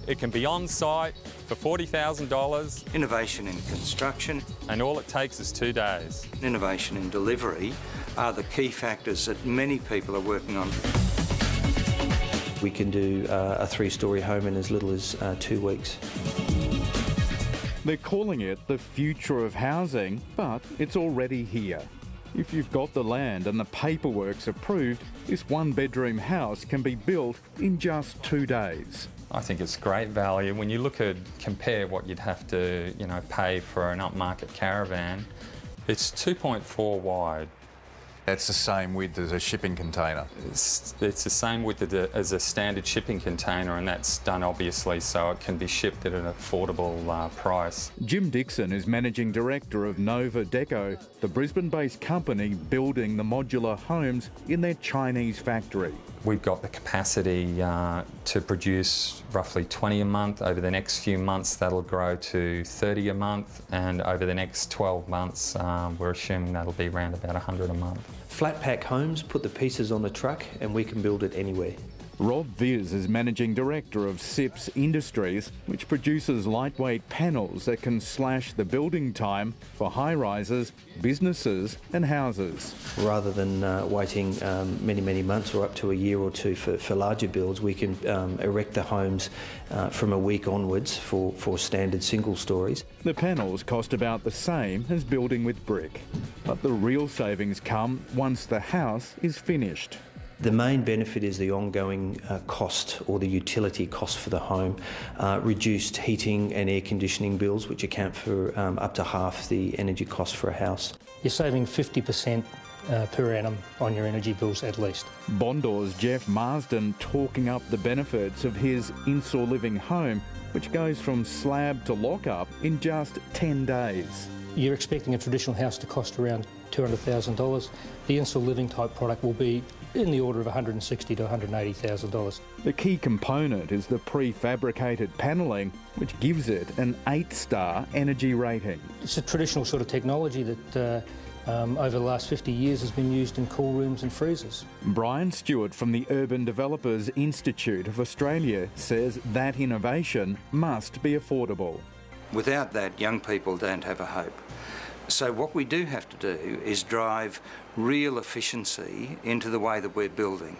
It can be on site for $40,000. Innovation in construction. And all it takes is 2 days. Innovation in delivery are the key factors that many people are working on. We can do a 3-storey home in as little as 2 weeks. They're calling it the future of housing, but it's already here. If you've got the land and the paperwork's approved, this 1-bedroom house can be built in just 2 days. I think it's great value. When you compare what you'd have to, pay for an upmarket caravan, it's 2.4 wide. That's the same width as a shipping container. It's the same width as a standard shipping container, and that's done obviously so it can be shipped at an affordable price. Jim Dixon is Managing Director of Nova Deco, the Brisbane-based company building the modular homes in their Chinese factory. We've got the capacity to produce roughly 20 a month. Over the next few months, that'll grow to 30 a month, and over the next 12 months, we're assuming that'll be around about 100 a month. Flat pack homes, put the pieces on the truck, and we can build it anywhere. Rob Viers is Managing Director of SIPS Industries, which produces lightweight panels that can slash the building time for high-rises, businesses and houses. Rather than waiting many months or up to a year or two for larger builds, we can erect the homes from a week onwards for standard single stories. The panels cost about the same as building with brick, but the real savings come once the house is finished. The main benefit is the ongoing cost or the utility cost for the home, reduced heating and air conditioning bills, which account for up to half the energy cost for a house. You're saving 50% per annum on your energy bills at least. Bondor's Jeff Marsden talking up the benefits of his Insor Living home, which goes from slab to lock-up in just 10 days. You're expecting a traditional house to cost around $200,000. The Insor Living type product will be in the order of $160,000 to $180,000. The key component is the prefabricated panelling, which gives it an 8-star energy rating. It's a traditional sort of technology that over the last 50 years has been used in cool rooms and freezers. Brian Stewart from the Urban Developers Institute of Australia says that innovation must be affordable. Without that, young people don't have a hope. So what we do have to do is drive real efficiency into the way that we're building.